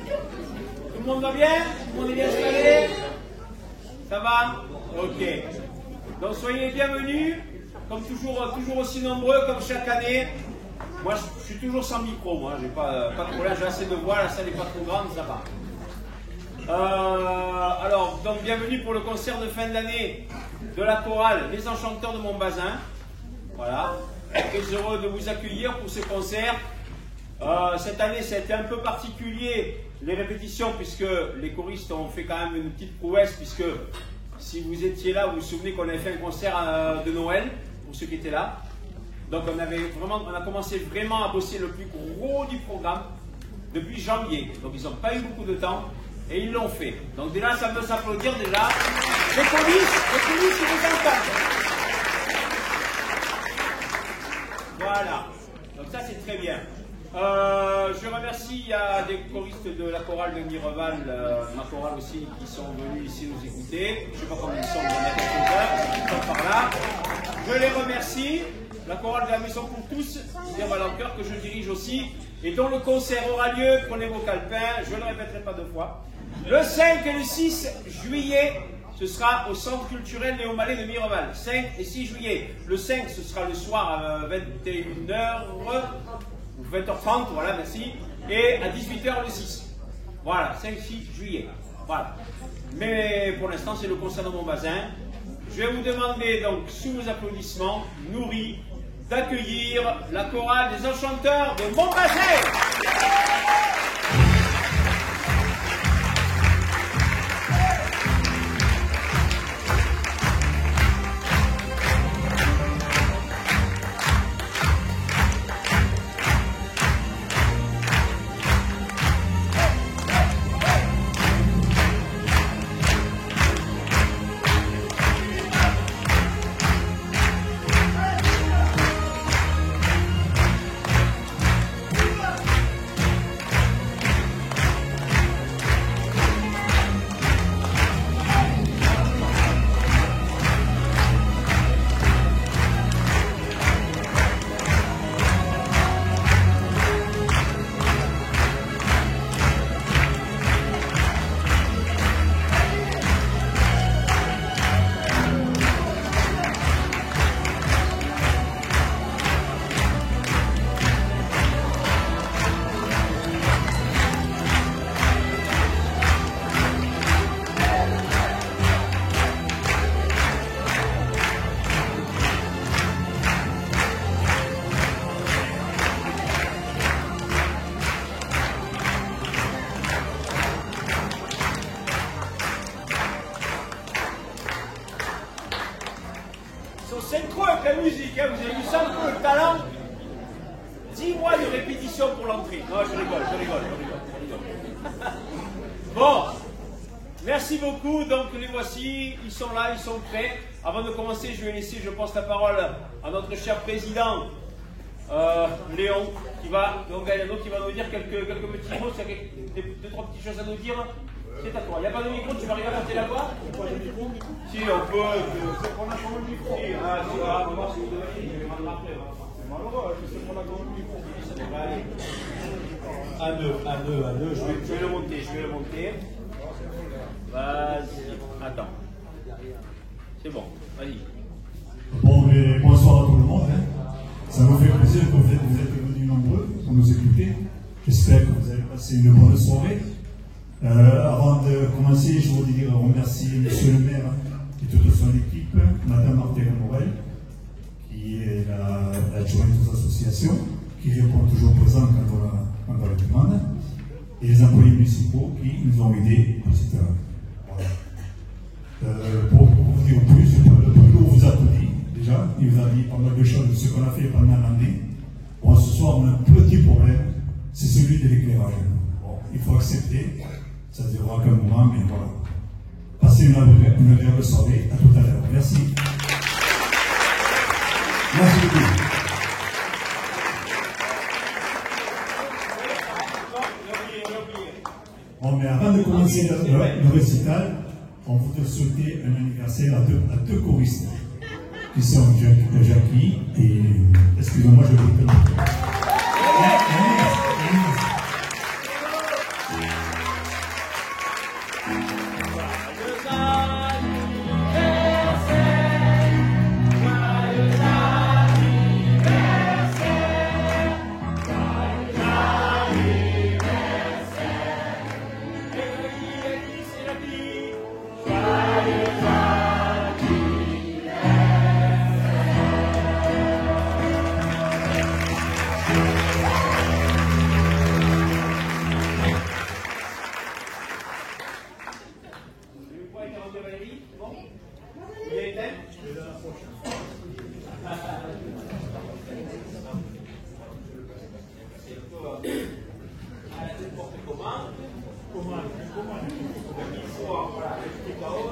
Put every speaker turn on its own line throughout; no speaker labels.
Tout le monde va bien? Tout le monde est bien installé? Ça va? Ok. Donc soyez les bienvenus, comme toujours aussi nombreux, comme chaque année. Moi je suis toujours sans micro, moi, j'ai pas de problème, j'ai assez de voix, la salle n'est pas trop grande, ça va. Alors, donc bienvenue pour le concert de fin d'année de la chorale Les Enchanteurs de Montbazin. Voilà, très heureux de vous accueillir pour ce concert. Cette année, ça a été un peu particulier, les répétitions, puisque les choristes ont fait quand même une petite prouesse, puisque si vous étiez là, vous vous souvenez qu'on avait fait un concert de Noël, pour ceux qui étaient là. Donc on a commencé vraiment à bosser le plus gros du programme depuis janvier. Donc ils n'ont pas eu beaucoup de temps et ils l'ont fait. Donc déjà, ça peut s'applaudir déjà. Les coulisses, ils vous entendent. Voilà. Donc ça, c'est très bien. Je remercie, il y a des choristes de la chorale de Mireval, ma chorale aussi, qui sont venus ici nous écouter. Je ne sais pas combien ils sont, il y en a quelques-uns, ils sont par là. Je les remercie. La chorale de la Maison pour tous, Mireval-en-Cœur, que je dirige aussi, et dont le concert aura lieu, prenez vos calepins, je ne le répéterai pas deux fois. Le 5 et le 6 juillet, ce sera au Centre culturel Léo Mallet de Mireval. 5 et 6 juillet. Le 5, ce sera le soir à 21h ou 20h30, voilà, merci. Et à 18h le 6. Voilà, 5-6 juillet. Voilà. Mais pour l'instant, c'est le concert de Montbazin. Je vais vous demander, donc, sous vos applaudissements nourris, d'accueillir la chorale des Enchanteurs de Montbazin. Ils sont là, ils sont prêts. Avant de commencer, je vais laisser, je pense, la parole à notre cher président Léon, qui va nous dire quelques petits mots, s'il y a deux, trois petites choses à nous dire. C'est à toi. Il n'y a pas de micro, tu vas arriver à monter la voix? Si, on peut. On a comme le micro. Si, on va voir si vous devez. Je vais rendre après. C'est malheureux, je sais qu'on a comme le micro. Ça devrait aller. À deux. Je vais le monter, Vas-y, attends. C'est bon, vas-y.
Bon, mais bonsoir à tout le monde. Ça nous fait plaisir que vous êtes venus nombreux pour nous écouter. J'espère que vous avez passé une bonne soirée. Avant de commencer, je voudrais remercier Monsieur le maire et toute son équipe, Madame Martine Morel, qui est l'adjointe aux associations, qui répond toujours présent quand on le demande, et les employés municipaux qui nous ont aidés, etc. Pour vous dire plus, le Président vous a tout dit, déjà, il vous a dit pas mal de choses de ce qu'on a fait pendant l'année. Bon, ce soir, on a un petit problème, c'est celui de l'éclairage. Bon, il faut accepter, ça ne durera qu'un moment, mais voilà. Passez une agréable soirée, à tout à l'heure. Merci. Merci beaucoup. Bon, mais avant de commencer le récital, on voudrait souhaiter un anniversaire à deux choristes qui sont Jackie et, excusez-moi, je vais vous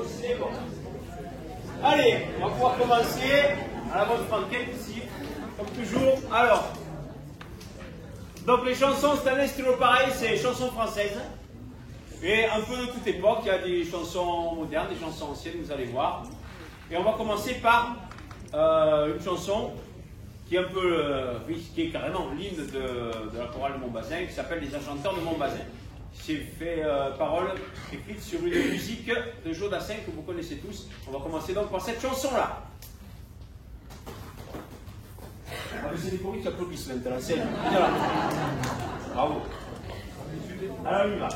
C'est bon. Allez, on va pouvoir commencer à la bonne franquette ici, comme toujours. Alors, donc les chansons, cette année, c'est toujours pareil, c'est chansons françaises. Et un peu de toute époque, il y a des chansons modernes, des chansons anciennes, vous allez voir. Et on va commencer par une chanson qui est un peu, qui est carrément l'hymne de la chorale de Montbazin, qui s'appelle Les Enchanteurs de Montbazin. C'est fait parole écrite sur une musique de Joe Dassin que vous connaissez tous. On va commencer donc par cette chanson-là. Ah, c'est des choristes qui applaudissent maintenant, c'est là. Bravo. Alors on y va.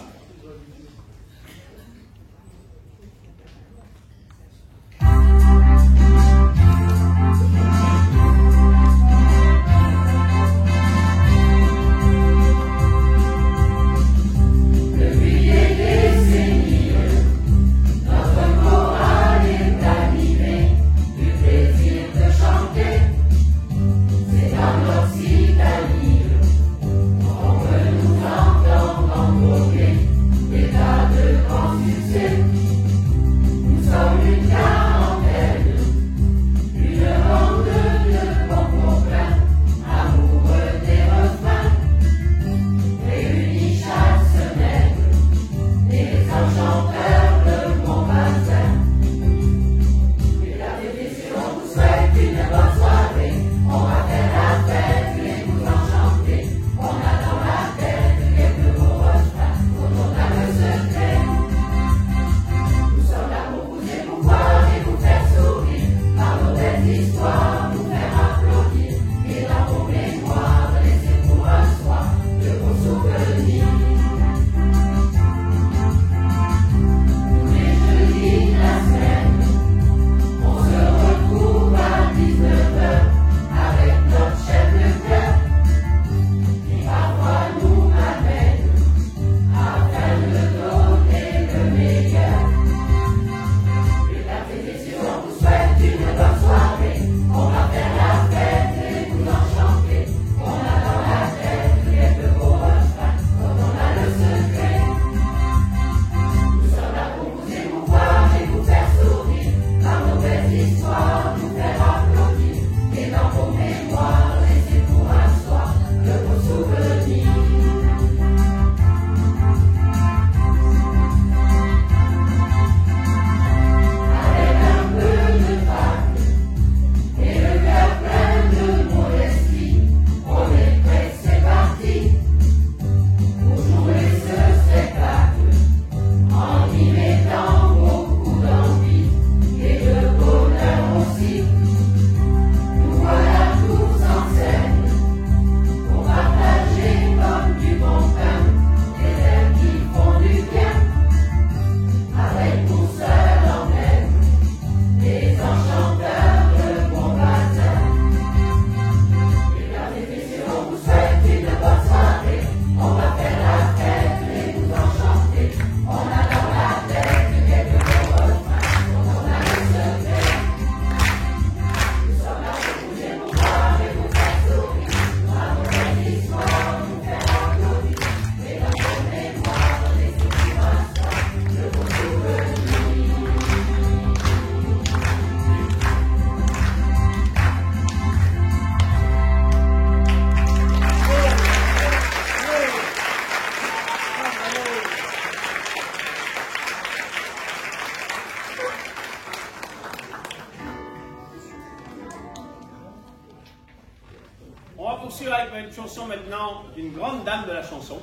Avec une chanson maintenant d'une grande dame de la chanson.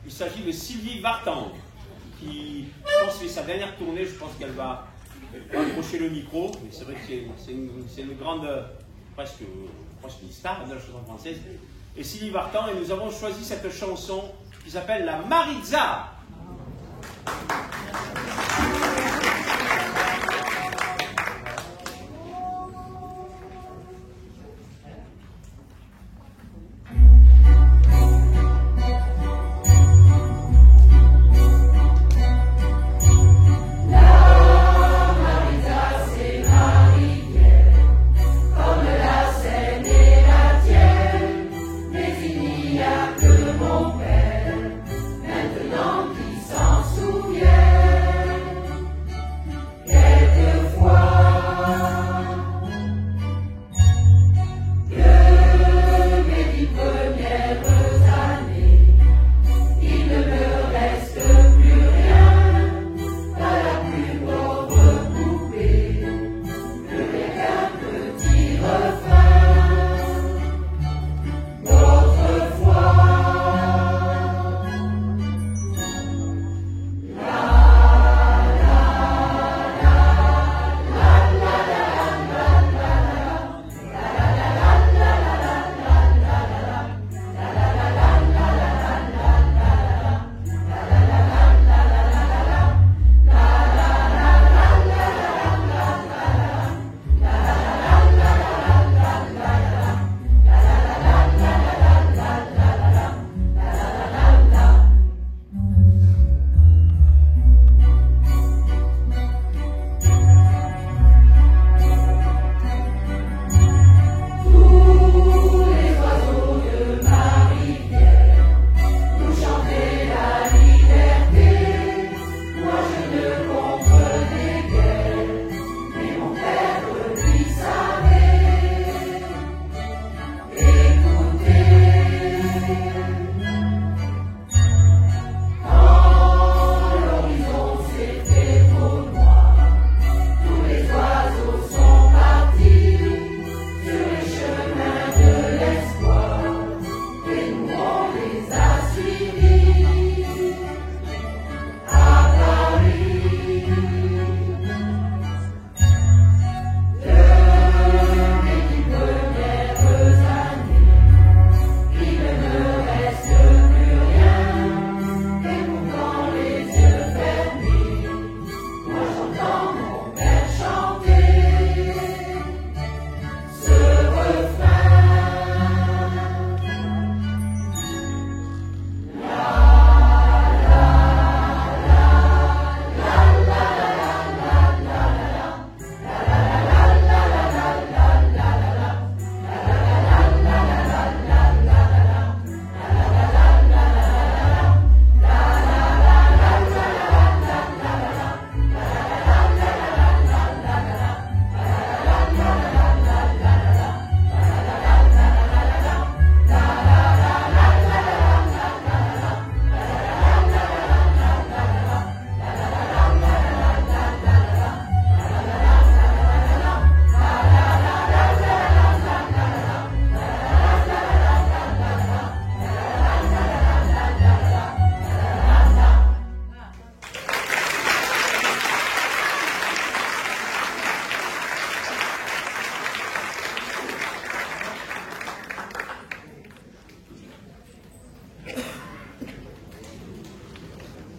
Il s'agit de Sylvie Vartan, qui, je pense, fait sa dernière tournée. Je pense qu'elle va approcher le micro. Mais c'est vrai que c'est une grande, presque une star de la chanson française. Et Sylvie Vartan, et nous avons choisi cette chanson qui s'appelle La Maritza.
Maintenant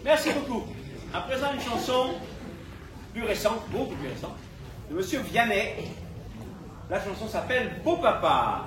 Merci beaucoup. À présent, une chanson plus récente, beaucoup plus récente, de Monsieur Vianney. La chanson s'appelle Beau Papa.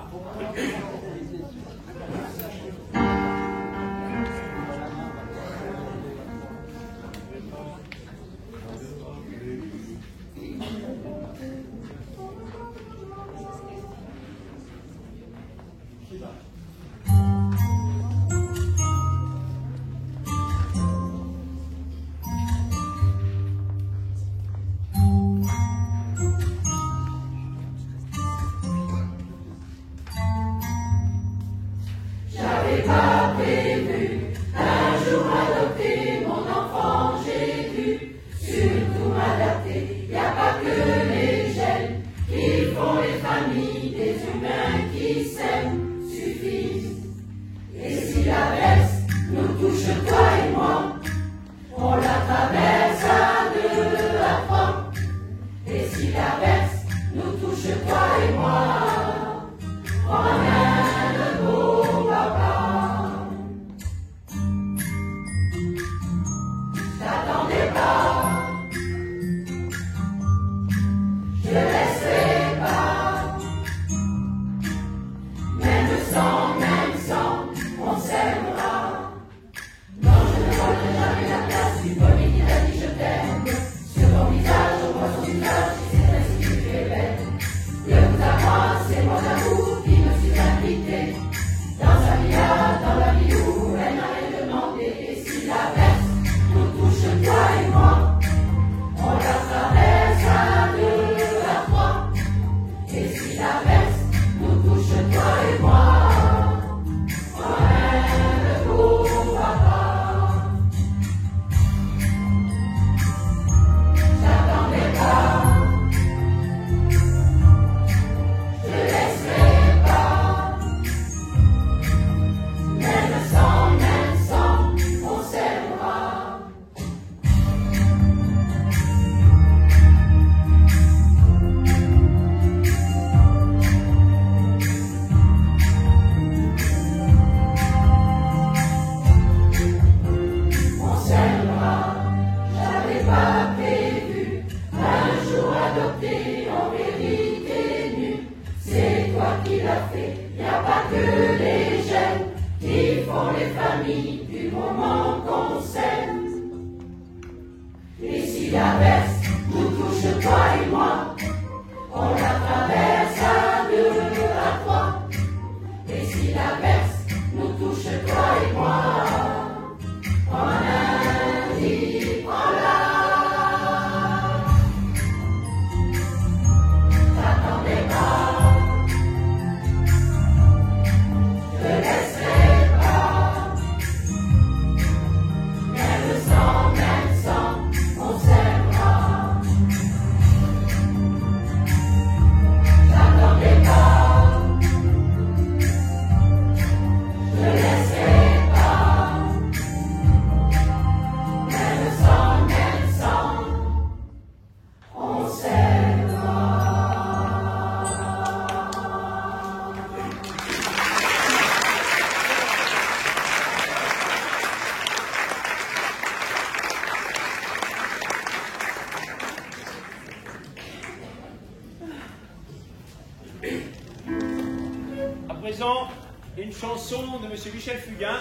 Une chanson de M. Michel Fugain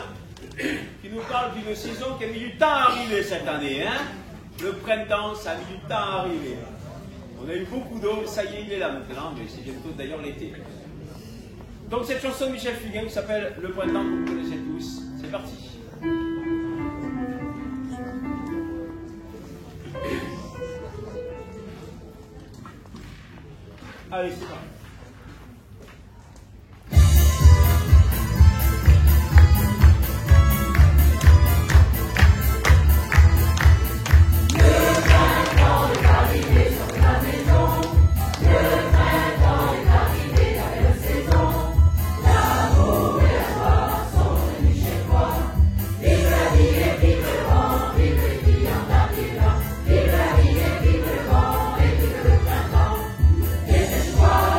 qui nous parle d'une saison qui a mis du temps à arriver cette année. Hein, le printemps, ça a mis du temps à arriver. On a eu beaucoup d'eau, ça y est, il est là maintenant, mais c'est bientôt d'ailleurs l'été. Donc cette chanson de Michel Fugain qui s'appelle Le printemps, que vous connaissez tous. C'est parti. Allez, c'est parti.
Vive la vie et vive le vent et vive le printemps. Et cette joie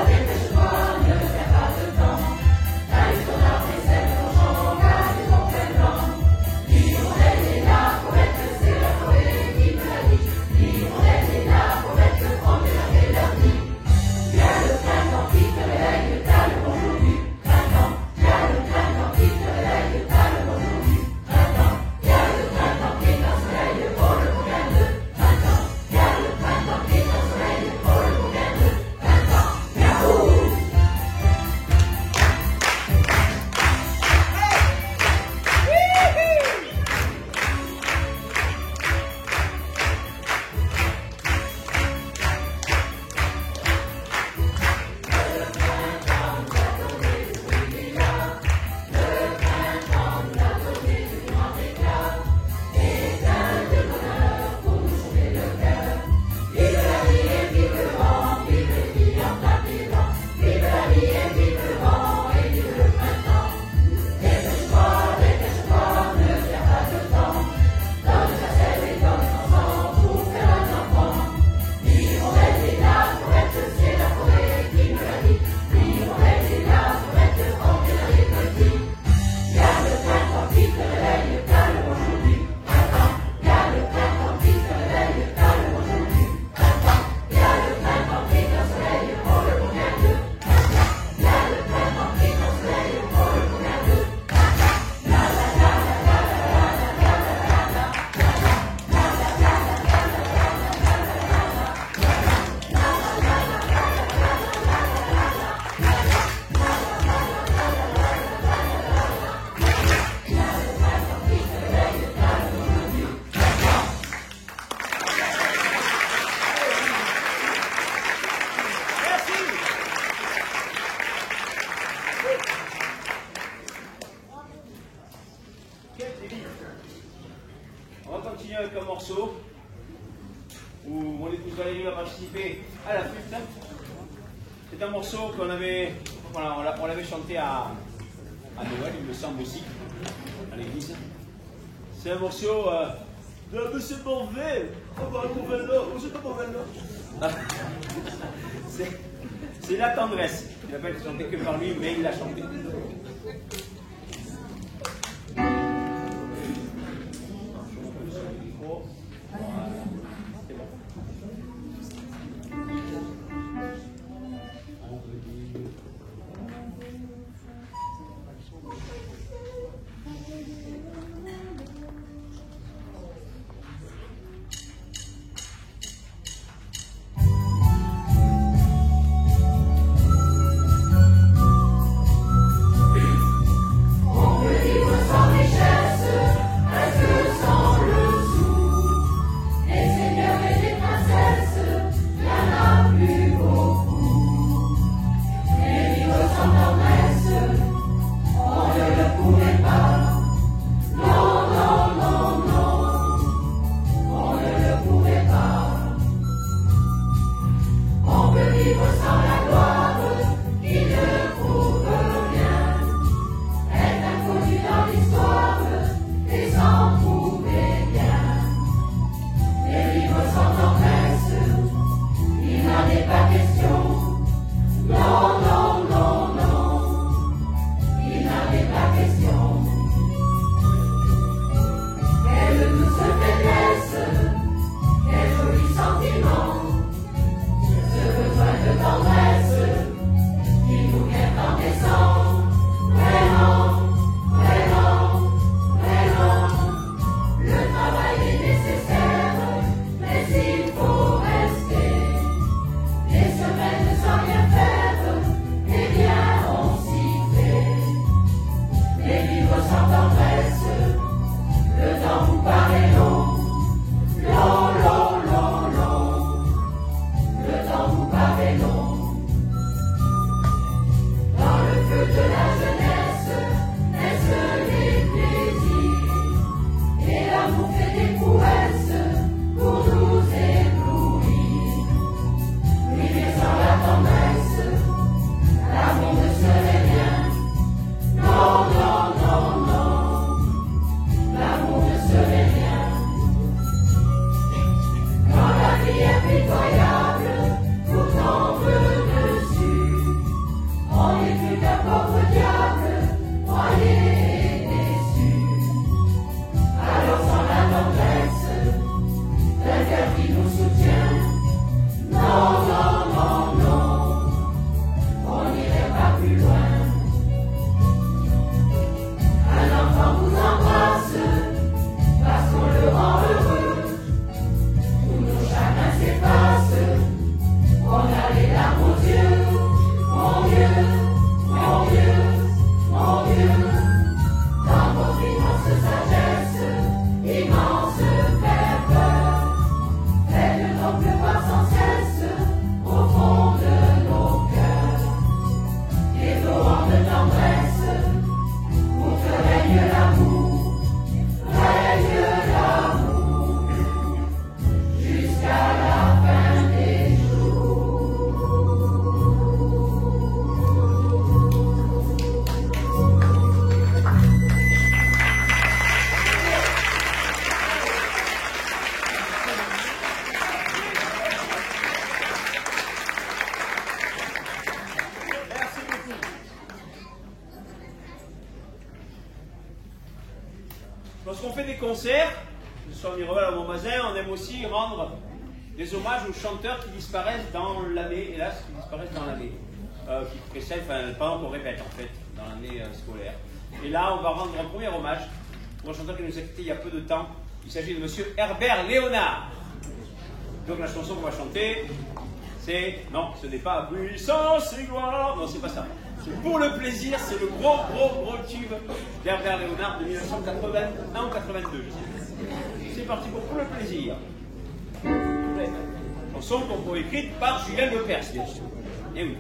On va continuer avec un morceau où mon épouse Valérie va participer à la flûte. C'est un morceau qu'on avait, voilà, on l'avait chanté à Noël, il me semble aussi, à l'église. C'est un morceau de Monsieur Bonvet. C'est la tendresse. Il n'a pas été chanté que par lui, mais il l'a chanté. Lorsqu'on fait des concerts, que ce soit au Mireval ou à Montbazin, on aime aussi rendre des hommages aux chanteurs qui disparaissent dans l'année, hélas, qui disparaissent dans l'année, qui précèdent, enfin, pendant qu'on répète en fait, dans l'année scolaire. Et là, on va rendre un premier hommage pour un chanteur qui nous a quittés il y a peu de temps. Il s'agit de monsieur Herbert Léonard. Donc la chanson qu'on va chanter, c'est... Non, ce n'est pas Puissance et gloire. Non, c'est pas ça. C'est Pour le plaisir, c'est le gros tube d'Herbert Léonard de 1981 ou 82, je sais. C'est parti pour le plaisir. Chanson écrite par Julien Lepers, bien sûr. Et oui.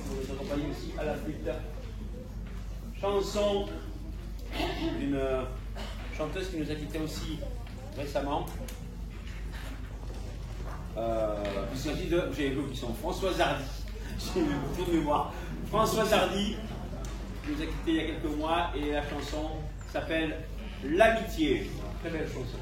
pour nous accompagner aussi à la flûte. Chanson d'une chanteuse qui nous a quittés aussi récemment. Il s'agit de, j'ai vu qui sont Françoise Hardy. J'ai eu beaucoup de mémoire. Françoise Hardy qui nous a quittés il y a quelques mois et la chanson s'appelle L'amitié. Très belle chanson.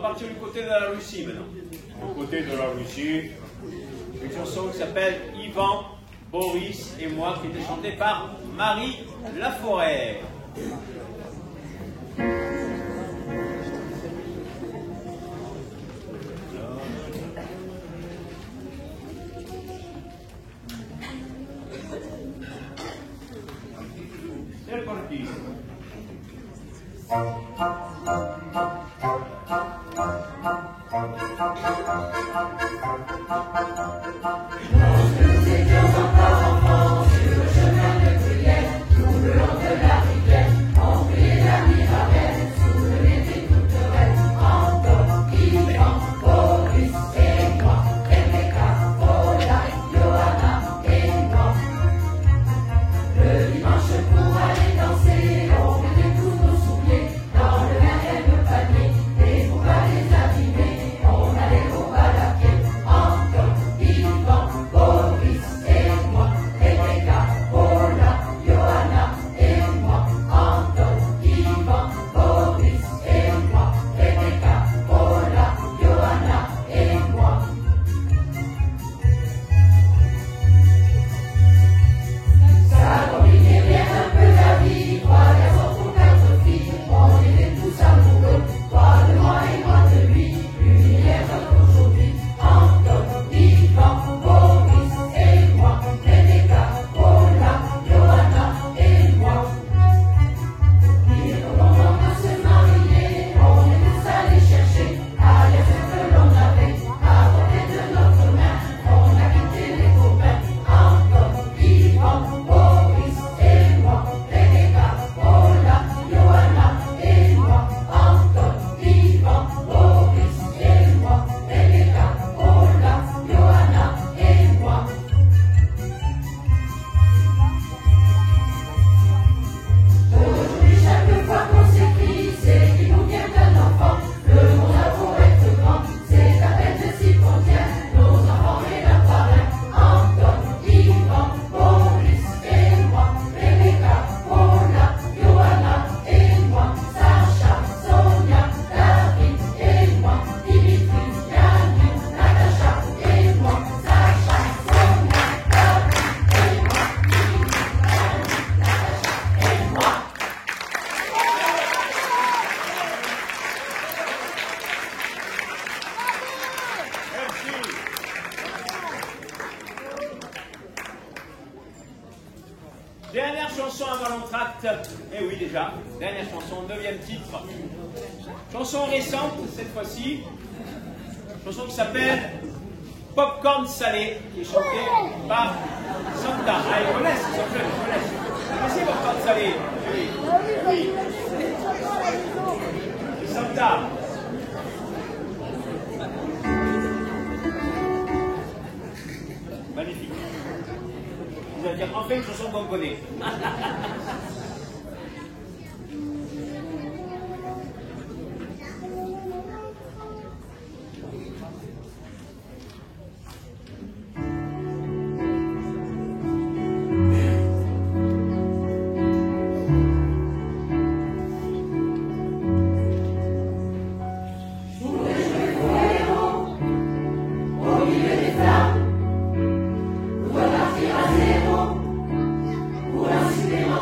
partir du côté de la Russie maintenant. Du côté de la Russie, une chanson qui s'appelle Ivan, Boris et moi, qui était chantée par Marie Laforêt. parti. Dernière chanson avant l'entracte. Eh oui, déjà. Dernière chanson, 9e titre. Chanson récente, cette fois-ci. Chanson qui s'appelle Popcorn Salé, qui est chantée par Santa. Ah, ils connaissent, ils sont jeunes, ils connaissent. Vous connaissez Popcorn Salé? Oui. Oui. Santa. Magnifique. Vous allez dire enfin une chanson qu'on connaît.
Pour un supplément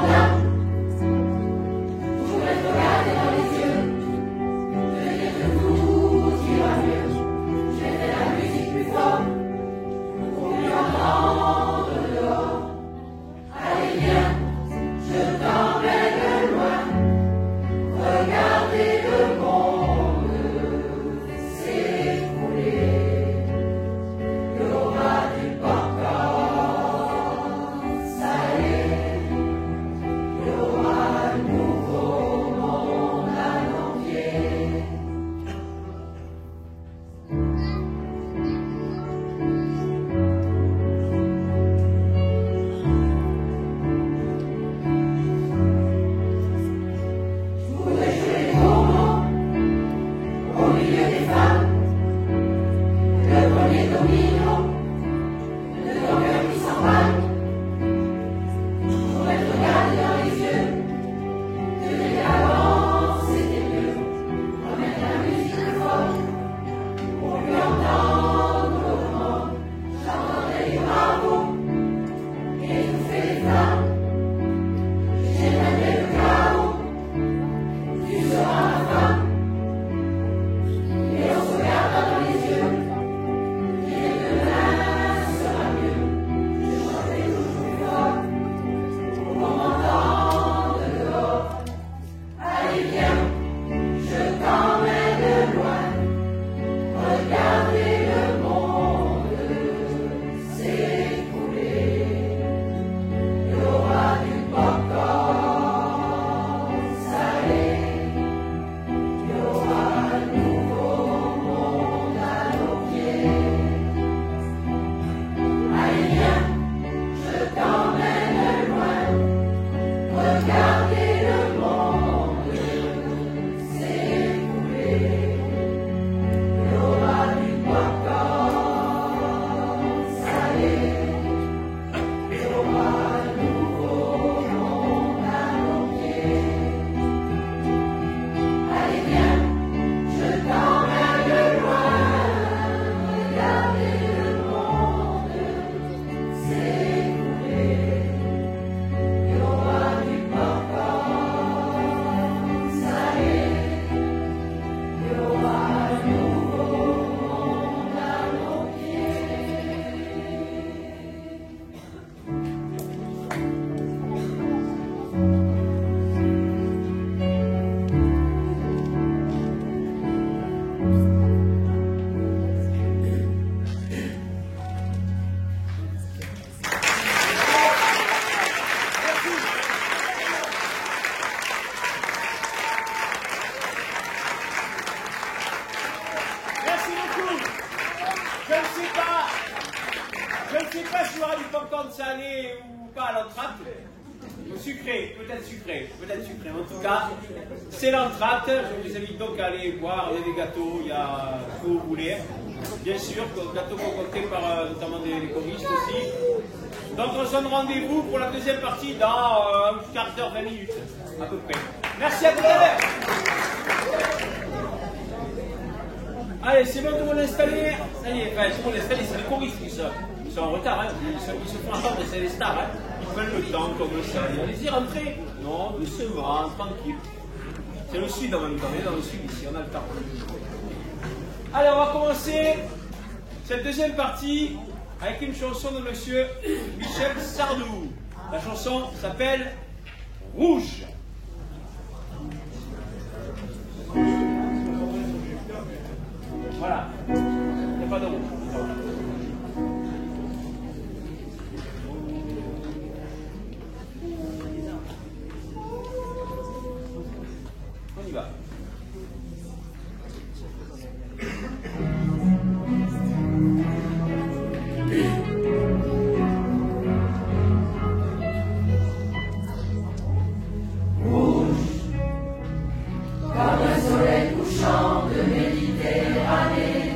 l'entracte. Sucré, peut-être sucré, peut-être sucré. En tout cas, c'est l'entracte. Je vous invite donc à aller voir. Il y a des gâteaux, il y a ce que vous voulez. Bien sûr, gâteaux concoctés par notamment des choristes aussi. Donc on se donne rendez-vous pour la deuxième partie dans un quart d'heure, 20 minutes, à peu près. Merci à tout à l'heure. Allez, c'est bon, tout le monde installé. Ça y est, enfin, tout le monde installé, c'est les choristes qui sont en retard. Hein. Ils se font entendre, c'est les stars. Hein. Ils prennent le temps comme ça. Allez-y, rentrez. Non, doucement, tranquille. C'est le sud en même temps. On est dans le sud ici, on a le temps. Allez, on va commencer cette deuxième partie avec une chanson de monsieur Michel Sardou. La chanson s'appelle Rouge. Voilà. Il n'y a pas de rouge. On y va.
Comme un soleil couchant de Méditerranée,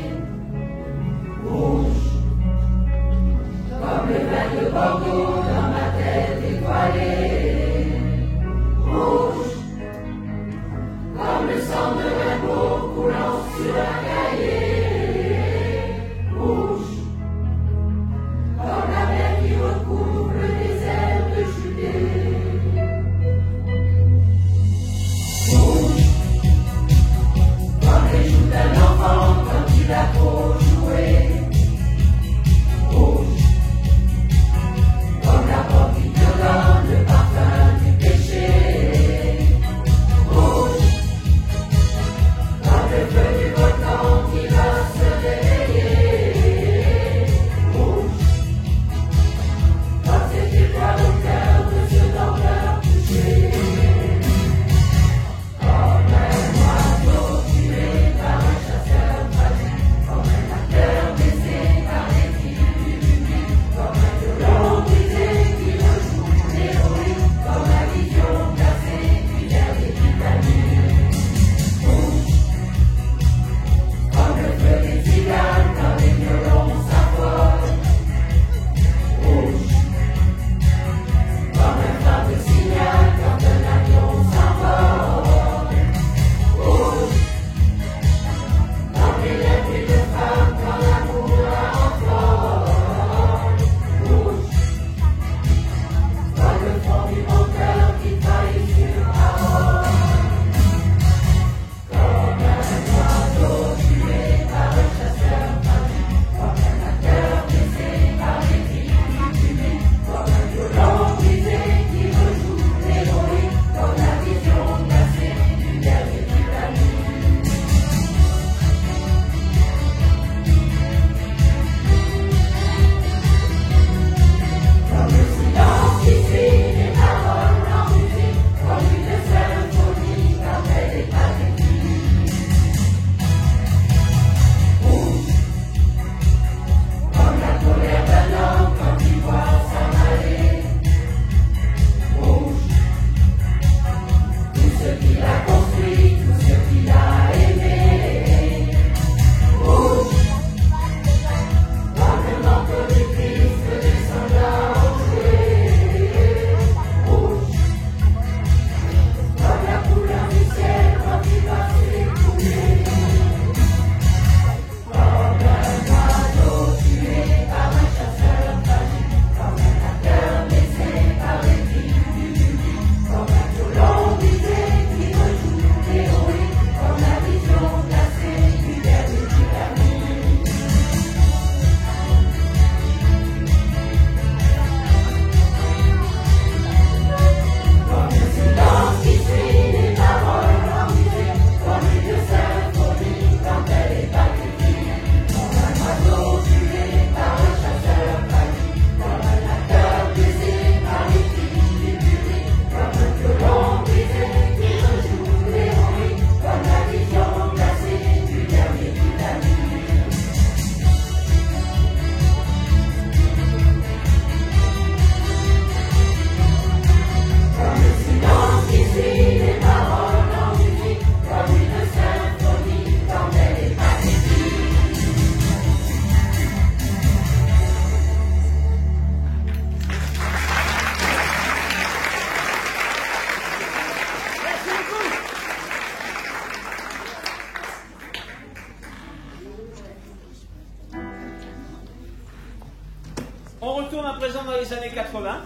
dans les années 80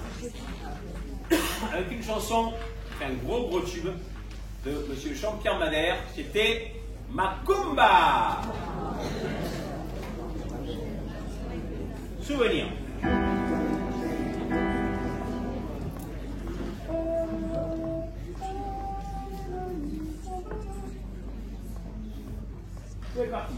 avec une chanson, un gros tube de M. Jean-Pierre Madère, c'était Macumba. Souvenir. C'est parti.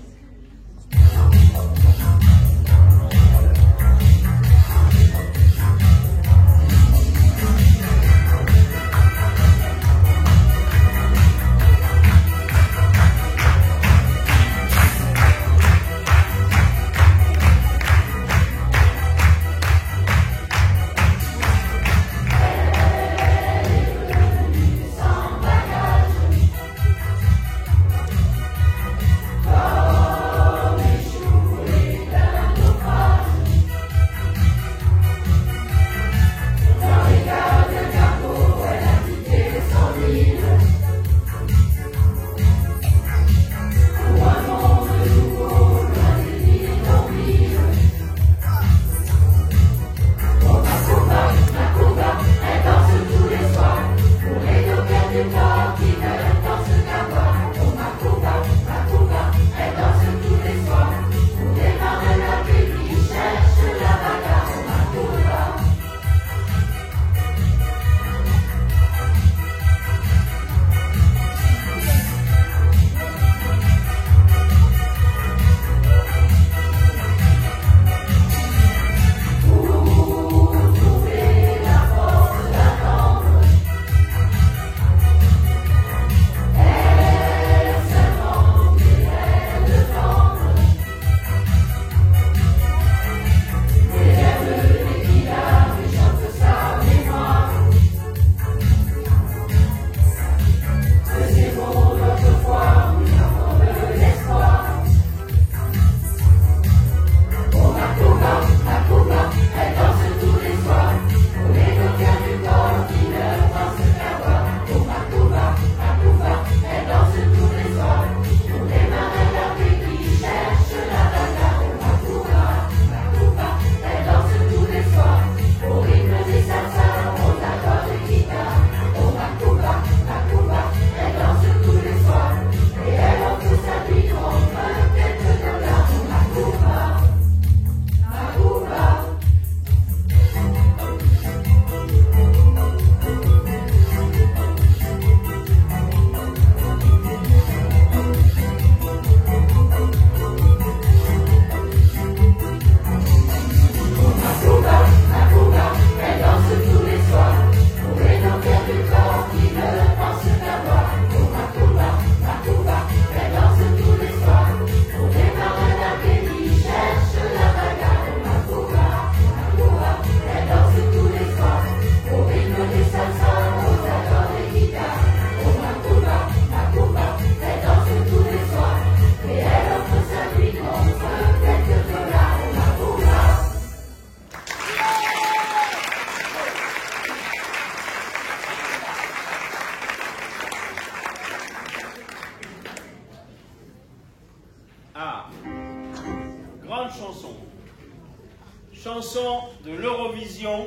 Chanson de l'Eurovision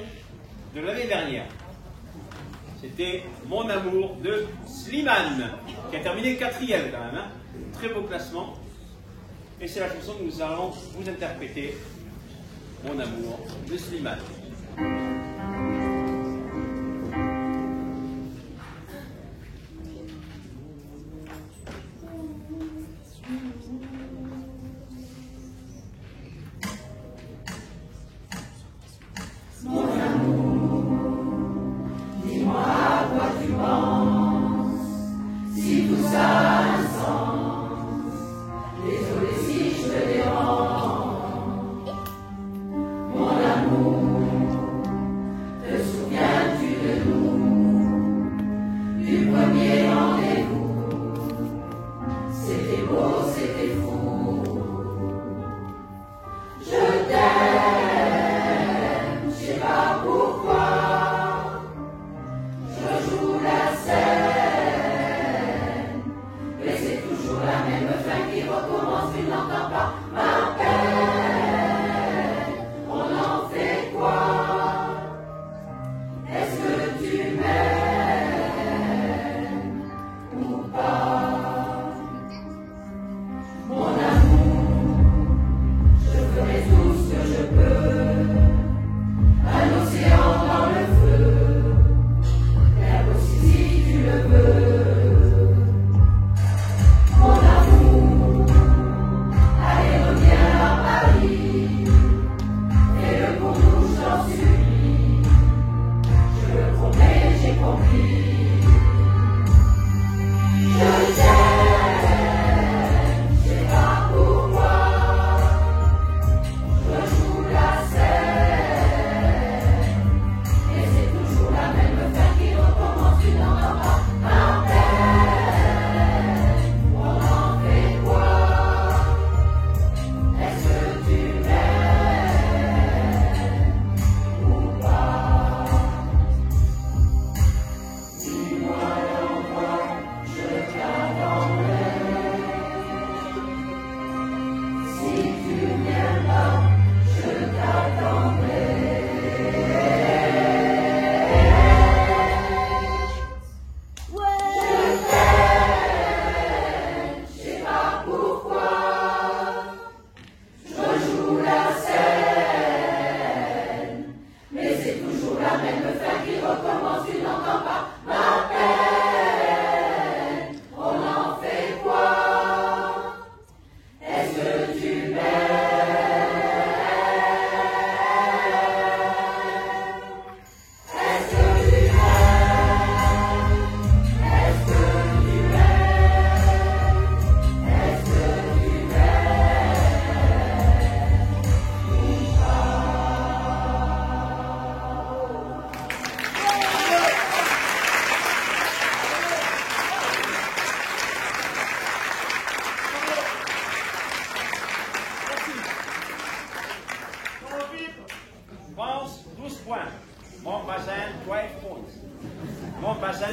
de l'année dernière. C'était Mon amour de Slimane, qui a terminé 4e quand même. Hein. Très beau classement. Et c'est la chanson que nous allons vous interpréter. Mon amour de Slimane.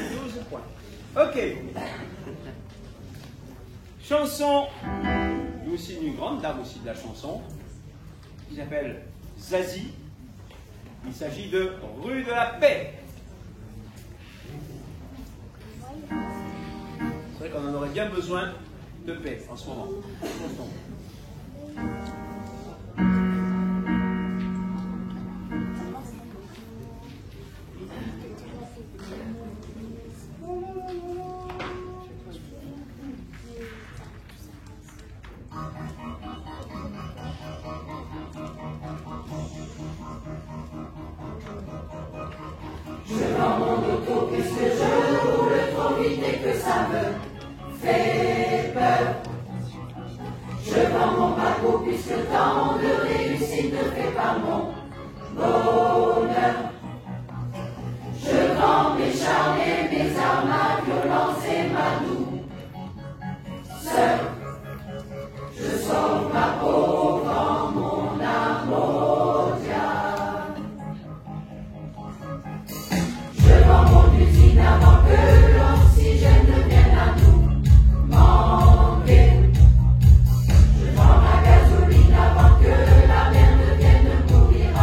12 points. Ok. Chanson, nous aussi une grande dame aussi de la chanson, qui s'appelle Zazie. Il s'agit de Rue de la Paix. C'est vrai qu'on en aurait bien besoin de paix en ce moment.
Je vends mon auto puisque je roule trop vite et que ça me fait peur. Je vends mon bateau puisque tant de réussite ne fait pas mon bonheur. Je vends mes charmes et mes armes, ma violence et ma douceur. Je sauve ma peau quand mon âme au diable. Je vends mon usine avant que l'oxygène ne vienne à nous manquer. Je vends ma gasoline avant que la mer ne vienne mourir à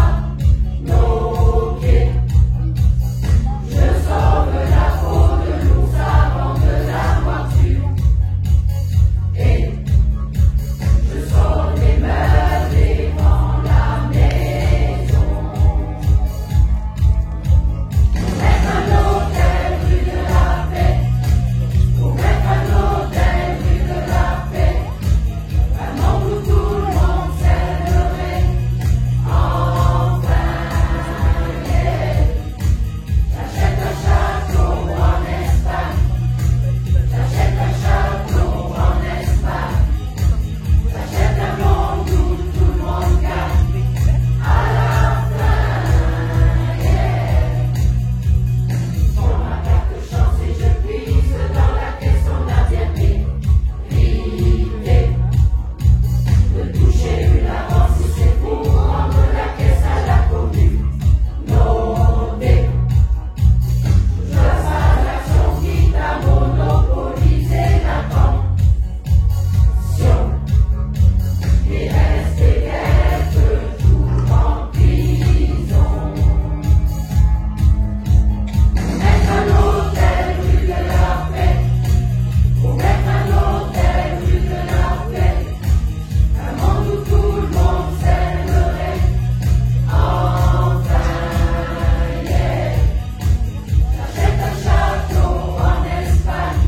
nos pieds. Je sauve la peau de l'ours avant de l'avoir tué. Et je sauve les meubles et vends la maison. Mettre un hôtel rue de la Paix. Pour mettre un hôtel rue de la Paix. Un monde où tout le monde s'aimerait. Enfin, yeah. J'achète un château en Espagne. J'achète un château en Espagne. J'achète un monde où tout le monde gagne. À la fin, yeah. Sur ma carte chance et je puise dans la caisse, on a bien mérité de toucher une avance si c'est pour rendre la caisse à la commune. Notez, je passe l'action quitte à monopoliser la pension. Et rester quelques jours en prison. Mettre un hôtel rue de la Paix. Pour mettre un hôtel rue de la Paix. Un monde où tout le monde s'aimerait. Enfin, yeah. J'achète un château en Espagne.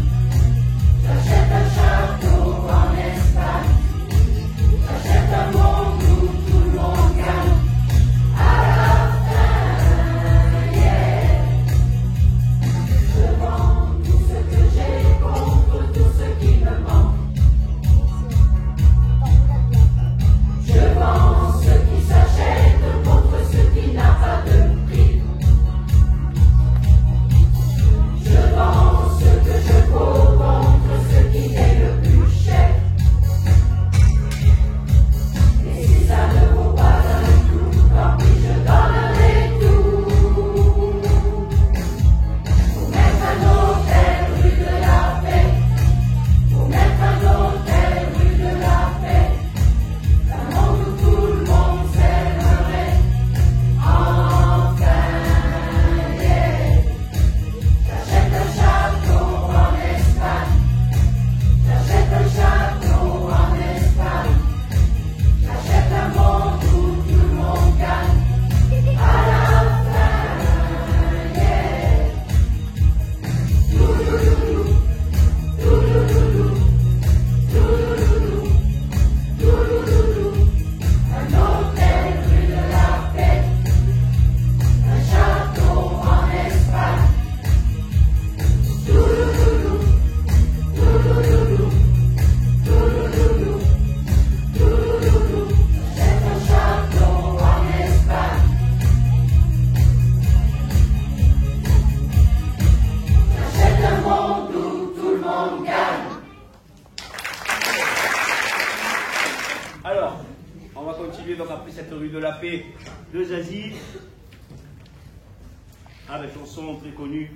J'achète un château en Espagne. J'achète un monde où tout le monde gagne. À la fin, yeah. Je vends tout ce que j'ai contre tout ce qui me manque. Je vends ce qui s'achète contre ce qui n'a pas de prix. Je vends ce que je vaux contre ce qui est le plus cher. Et si ça ne vaut pas un coup, tant pis, je donnerai tout. Pour mettre un hôtel rue de la Paix. Pour mettre un hôtel rue de la Paix. Un monde où tout le monde s'aimerait. Enfin, yeah. J'achète un château en Espagne. J'achète un château en Espagne. J'achète un monde où tout le monde gagne. À la fin, yeah. Touloulou, touloulou, touloulou, touloulou. Un hôtel rue de la Paix. Un château en Espagne. Touloulou, touloulou, touloulou, touloulou. J'achète un château en Espagne. J'achète un monde où tout le monde gagne.
Alors, on va continuer donc après cette Rue de la Paix de Zazie. Ah, la chanson très connue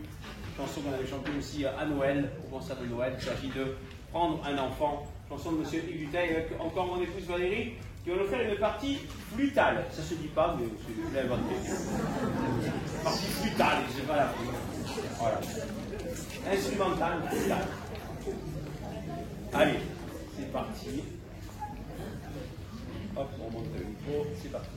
chanson qu'on avait chantée aussi à Noël, au concert de Noël. Il s'agit de prendre un enfant, chanson de M. Yves Duteil avec encore mon épouse Valérie, qui va nous faire une partie flûtale. Ça se dit pas, mais je l'ai inventé. Partie flûtale, je sais pas la flûte. Voilà. Instrumentale, flûtale. Allez, c'est parti. Hop, on monte le micro, c'est parti.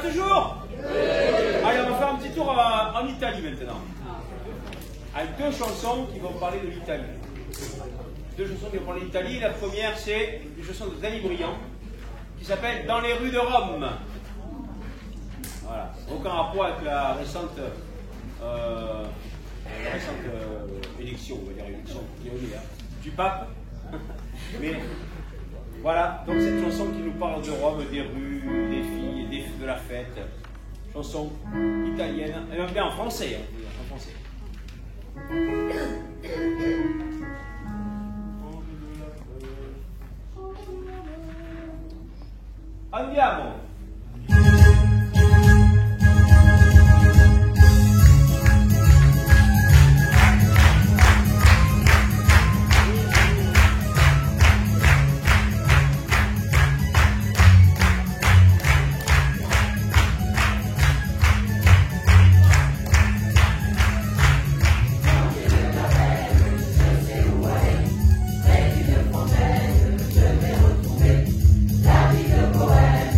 Toujours? Allez, on va faire un petit tour en Italie maintenant. Avec deux chansons qui vont parler de l'Italie. Deux chansons qui vont parler d'Italie. La première, c'est une chanson de Danny Briand qui s'appelle Dans les rues de Rome. Voilà. Aucun rapport avec la récente élection, on va dire élection du pape. Mais voilà, donc cette chanson qui nous parle de Rome, des rues, des filles, de la fête. Chanson italienne, et bien en français, en français. Andiamo!
La vie de poète,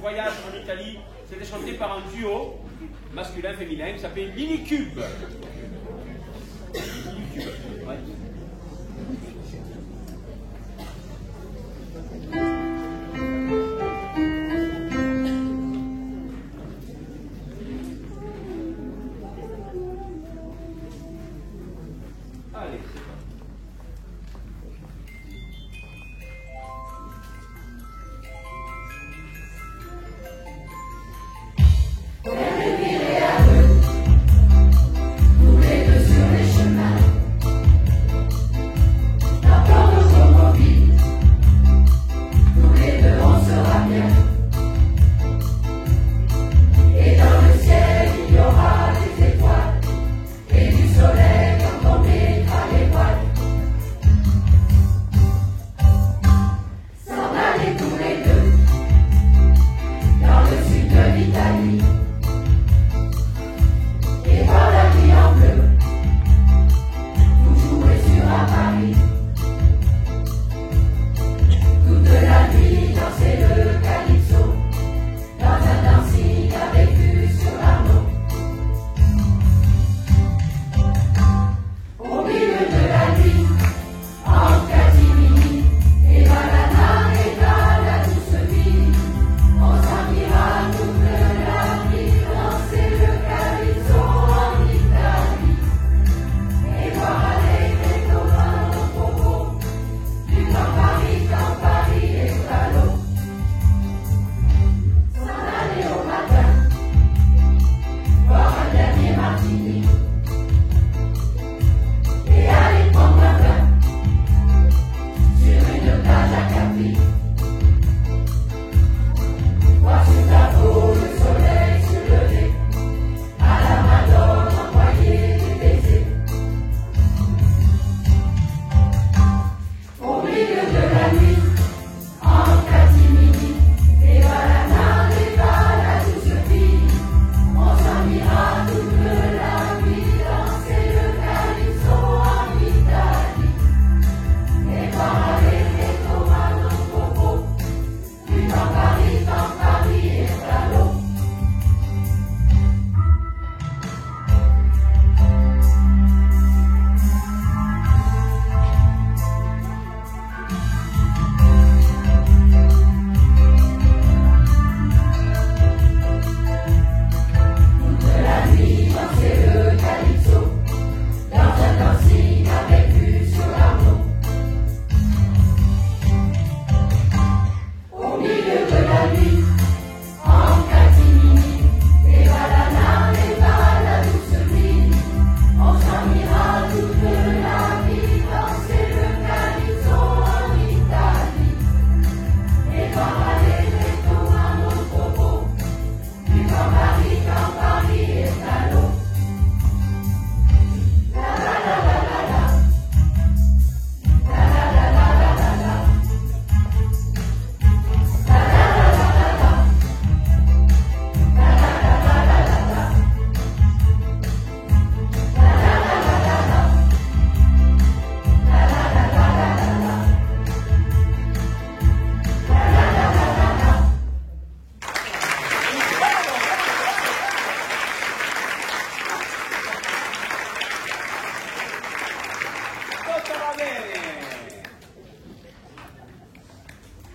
voyage en Italie, c'était chanté par un duo masculin-féminin qui s'appelait Minicube. Minicube, ouais. Allez.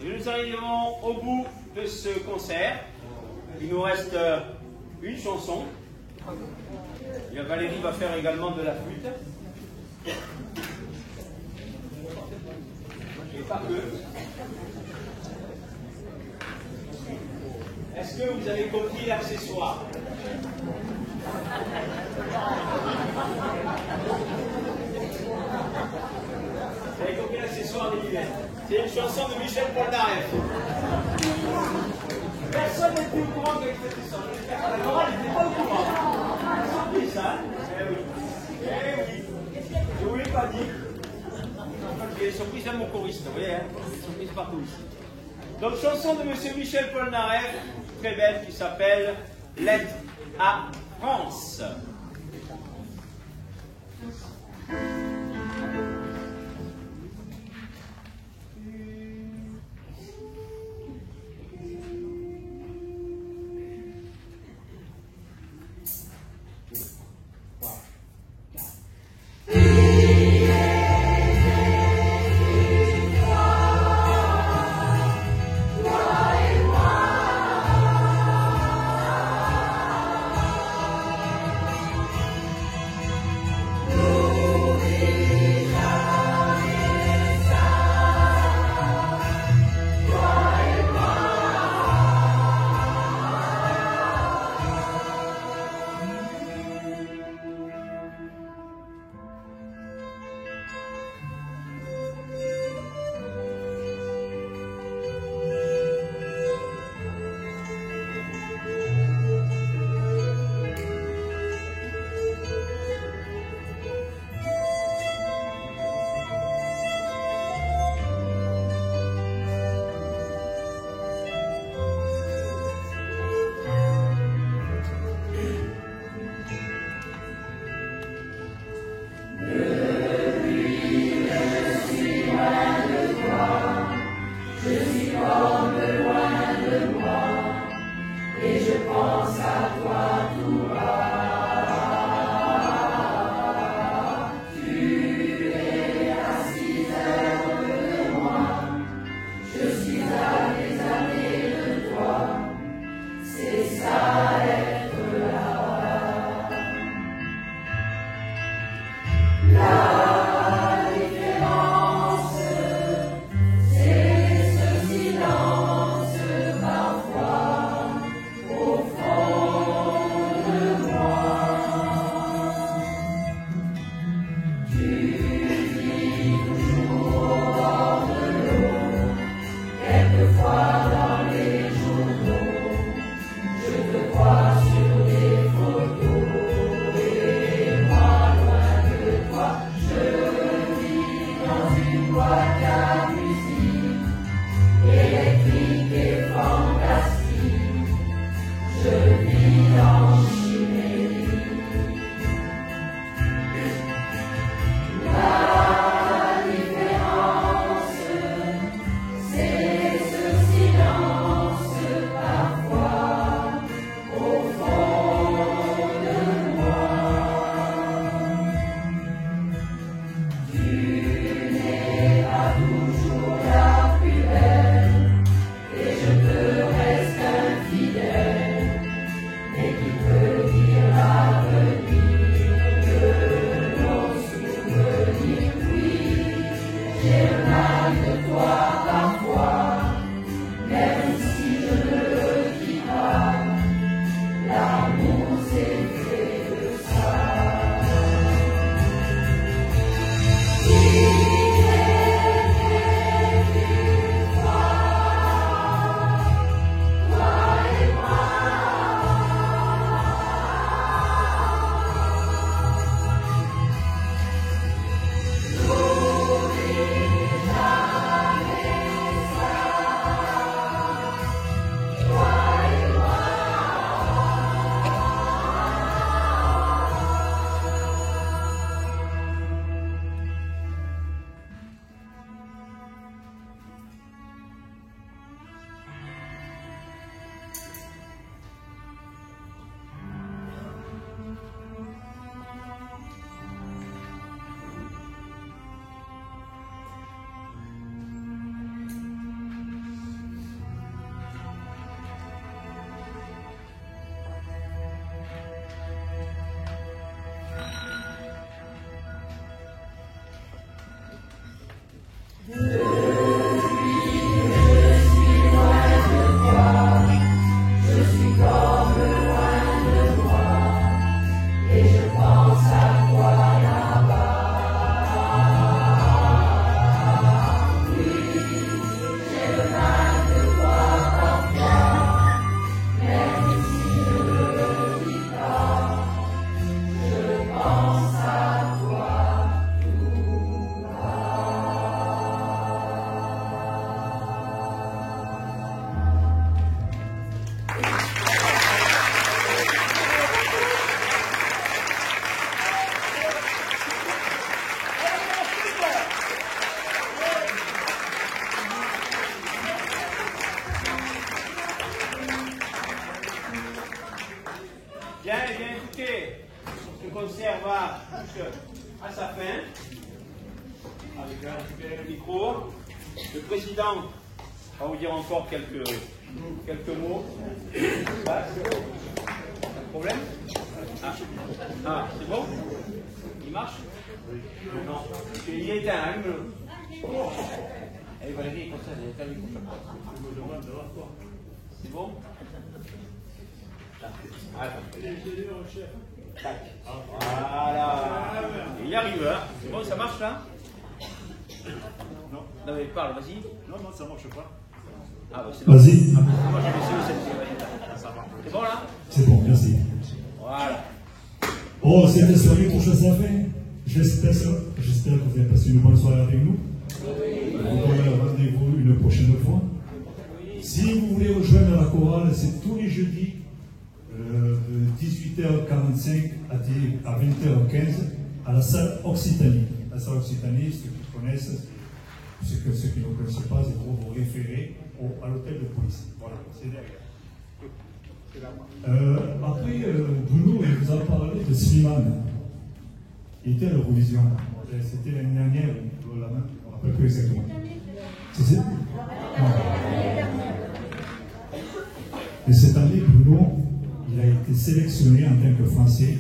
Nous arrivons au bout de ce concert. Il nous reste une chanson. Et Valérie va faire également de la flûte. Et pas que. Est-ce que vous avez compris l'accessoire? Vous avez compris l'accessoire des lunettes? C'est une chanson de Michel Polnareff. Personne n'était au courant de l'accessoire. La chorale n'était pas au courant. Surprise, ça? Eh oui. Eh oui. Je ne vous l'ai pas dit. J'ai des surprises à mon choriste, vous voyez, hein? Des surprises partout ici. Donc, chanson de M. Michel Polnareff, très belle, qui s'appelle Lettre à France. Ce concert va à sa fin. Allez, je vais récupérer le micro. Le président va vous dire encore quelques mots. Pas de problème? Ah, c'est bon? Il marche? Non. Il est éteint, allume-le. Allez Valérie, comme ça, il est éteint le micro. C'est bon? Voilà. Il y arrive, hein? C'est bon, ça marche là? Non. Non mais parle, vas-y.
Non, ça marche pas.
Ah bah c'est bon.
Vas-y.
Moi j'ai laissé le celle-ci. C'est bon là?
C'est bon, merci.
Voilà.
Oh, cette soirée pour chose à faire. J'espère que vous avez passé une bonne soirée avec nous. Vous aurez rendez-vous une prochaine fois. Si vous voulez rejoindre la chorale, c'est tous les jeudis de 18h45 à 20h15 à la salle Occitanie. La salle Occitanie, ceux qui connaissent, ceux qui ne connaissent pas, c'est pour vous référer à l'hôtel de police. Voilà, c'est derrière. Après, Bruno il vous a parlé de Slimane. Il était à l'Eurovision. C'était l'année dernière, je ne me rappelle plus exactement. C'est ça? Et cette année, Bruno, il a été sélectionné en tant que Français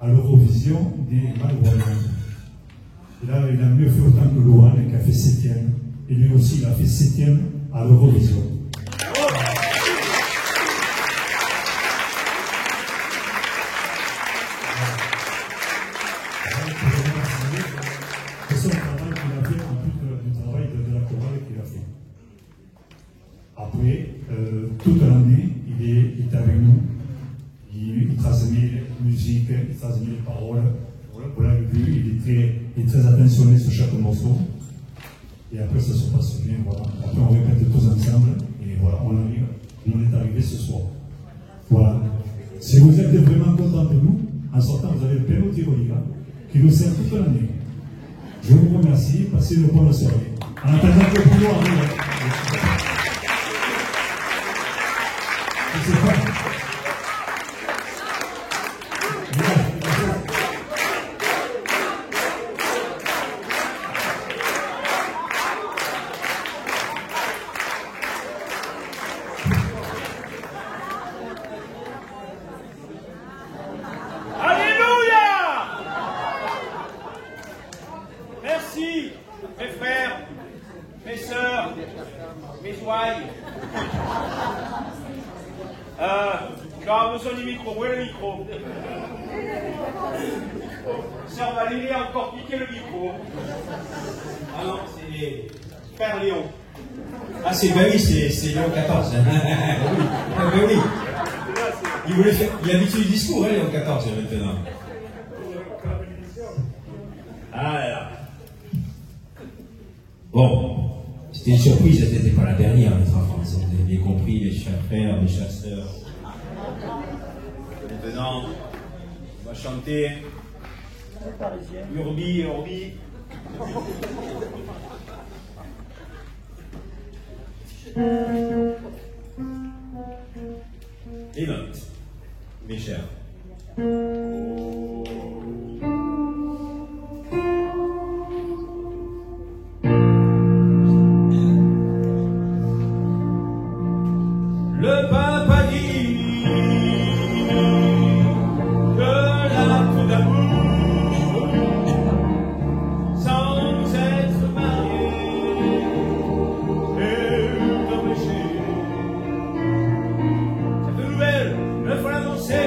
à l'Eurovision des Malouines. Et là, il a mieux fait autant que Lohan, qui a fait 7e. Et lui aussi, il a fait 7e à l'Eurovision. C'est son travail qu'il a fait en plus du travail de la chorale qu'il a fait. Après, toute l'année, il est avec nous. Il transmet la musique, il transmet les paroles. Vous l'avez vu, il est très attentionné sur chaque morceau. Et après, ça se passe bien. Voilà. Après, on répète tous ensemble. Et voilà, on est arrivé ce soir. Voilà. Si vous êtes vraiment content de nous, en sortant, vous avez le Pélo Tiroliga qui nous sert toute l'année. Je vous remercie. Passez une bonne soirée. En attendant que le pouvoir arrive. Je sais pas.
Merci, mes frères, mes sœurs, mes ouailles. J'ai besoin du micro. Où est le micro? Sœur Valérie a encore piqué le micro. Ah non, c'est Père Léon.
Ah, ben oui, c'est Léon XIV. Oui. Ah, ben oui. Il habitue le discours, hein, Léon XIV, maintenant. Ah là. Bon, c'était une surprise, elle n'était pas la dernière, notre enfance. Vous avez bien compris, mes chers frères, mes chères sœurs.
Maintenant, on va chanter Urbi et Orbi.
Les notes, mes chers.
Le papa dit que l'acte d'amour, sans être marié, est un péché. Cette nouvelle me faut l'annoncer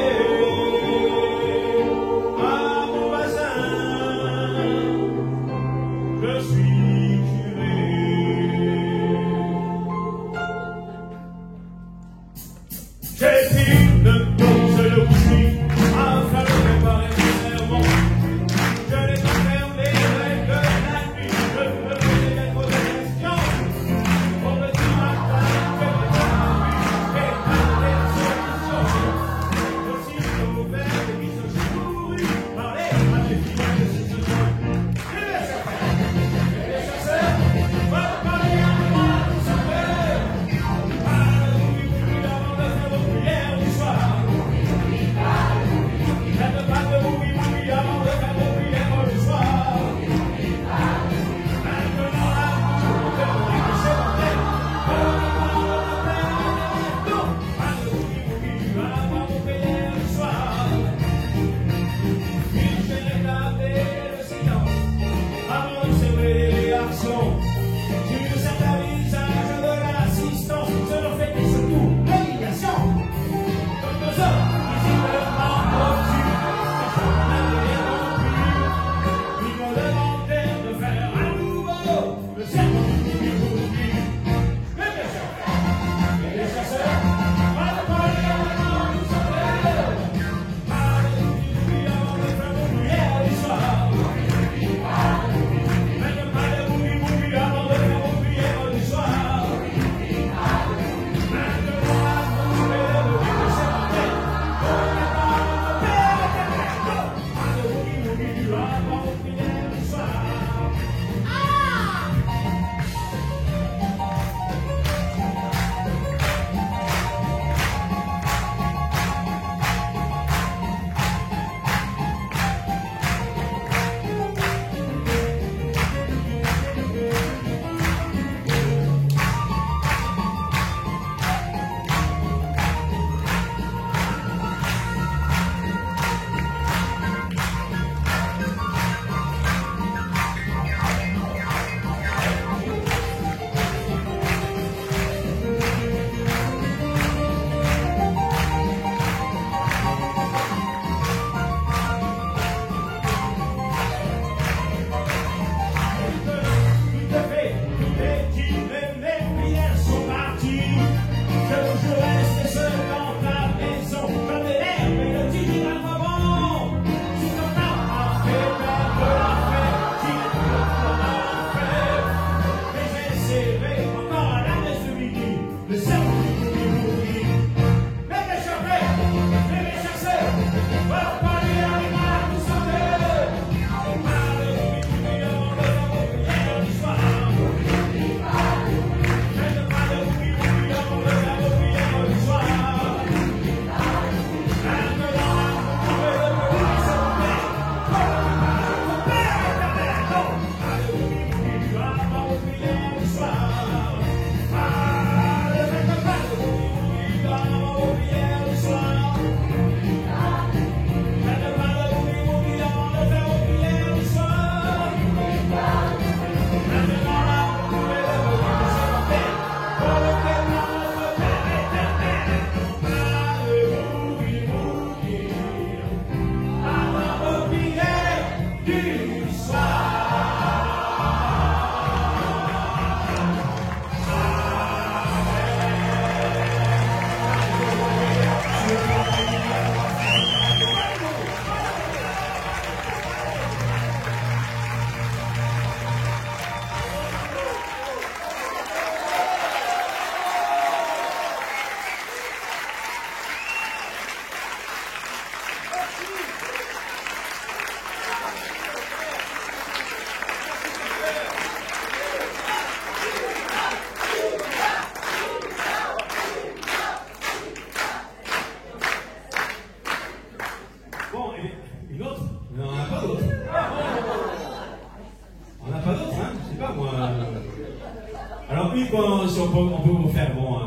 on peut vous faire, bon,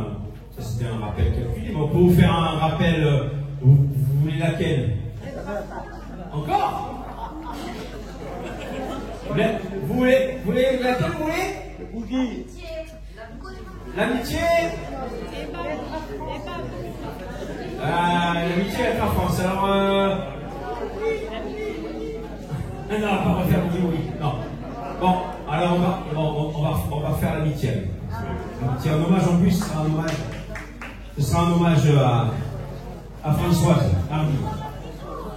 ça c'était un rappel calculé, mais on peut vous faire un rappel, vous voulez laquelle? Encore? Vous voulez laquelle vous voulez? L'amitié. L'amitié avec la France. Alors, non, on va pas refaire oui. Non. Bon, alors on va faire l'amitié. L'amitié, un hommage en plus, ce sera un hommage à Françoise, Army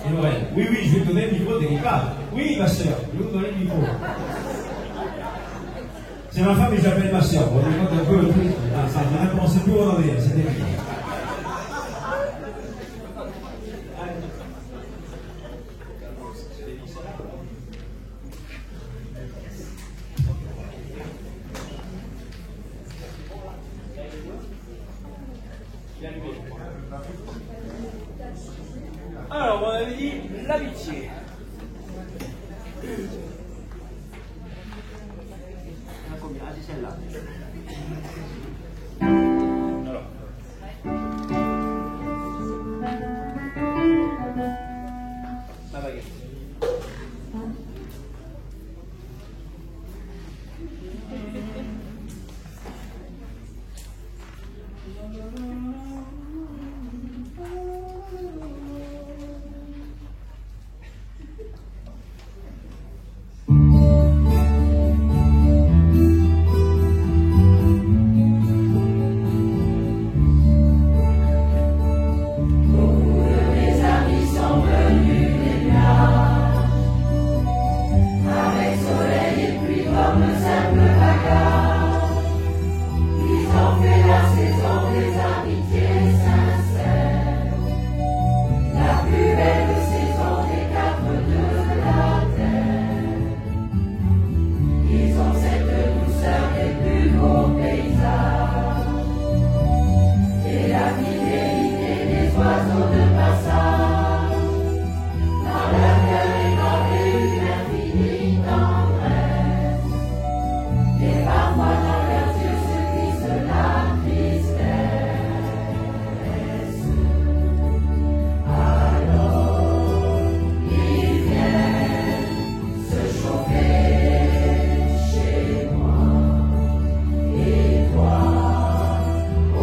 et Lorraine. Oui, je vais te donner le micro délicat. Oui, ma soeur, je vais vous donner le micro. C'est ma femme et j'appelle ma soeur. On est un peu le truc. On sait plus où on en est. C'était
Alors, on avait dit l'amitié. Combien? Ah, c'est celle-là. Alors. Ma baguette.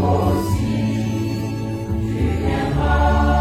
Aussi, tu viendras.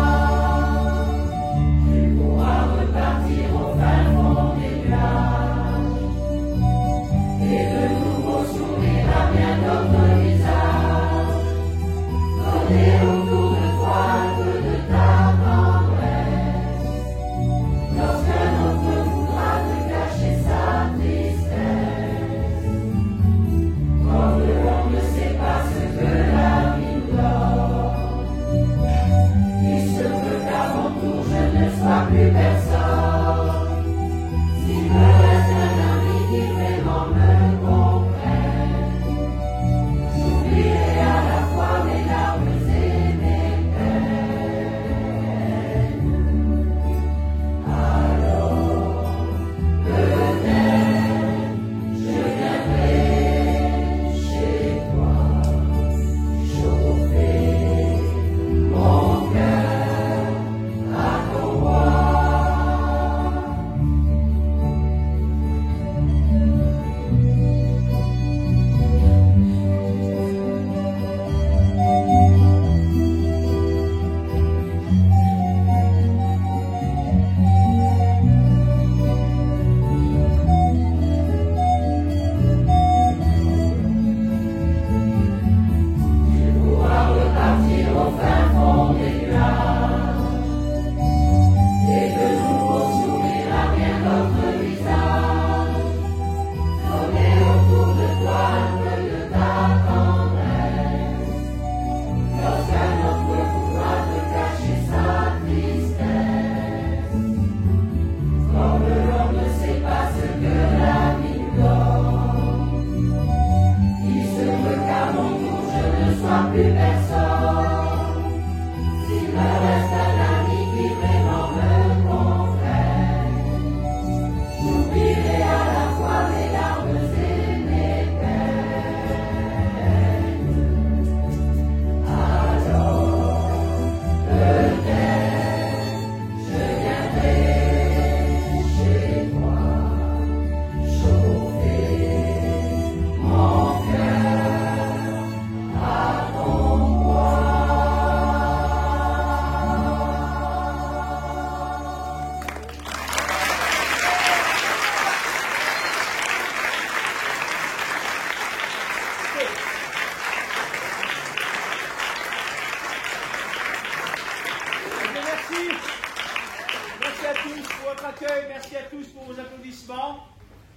votre accueil, merci à tous pour vos applaudissements.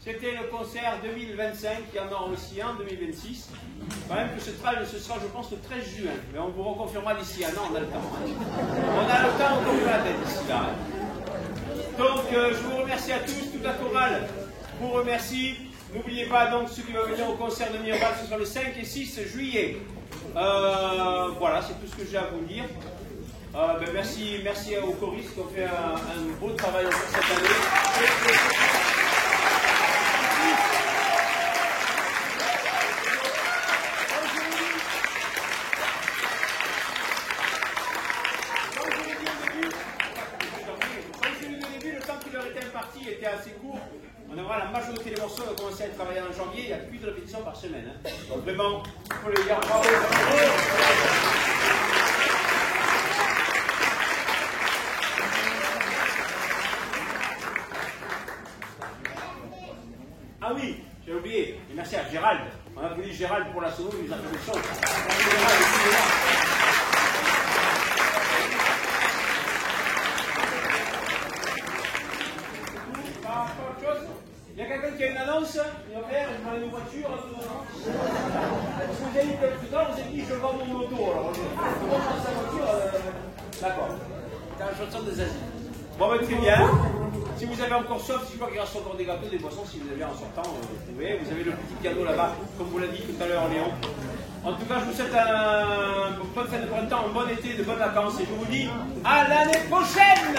C'était le concert 2025, il y en aura aussi un en 2026. Quand même que ce sera, je pense, le 13 juin. Mais on vous reconfirmera d'ici un an, on a le temps. On a le temps, on confirme la tête d'ici là. Donc, je vous remercie à tous, toute la chorale vous remercie. N'oubliez pas donc ceux qui vont venir au concert de Mireval, ce sera le 5 et 6 juillet. Voilà, c'est tout ce que j'ai à vous dire. Merci aux choristes qui ont fait un beau travail encore cette année. Était assez court. On aura la majorité des morceaux, on va commencer à travailler en janvier, il y a plus de répétitions par semaine. Hein. Donc vraiment, il faut les dire bravo. Ah oui, j'ai oublié, et merci à Gérald. On a applaudi Gérald pour la solo, il nous a fait le son. Il y a quelqu'un qui a une annonce, il va faire, je prends une voiture, parce que vous avez dit tout à l'heure, vous avez dit je vends mon moto, alors je vends sa voiture, d'accord, c'est la chanson des Asiles. Bon ben très bien, si vous avez encore soif, je crois qu'il reste encore des gâteaux, des boissons, si vous avez en sortant, vous pouvez, vous avez le petit piano là-bas, comme vous l'a dit tout à l'heure Léon. En tout cas, je vous souhaite une bonne fin de printemps, un bon été, de bonnes vacances, et je vous dis à l'année prochaine.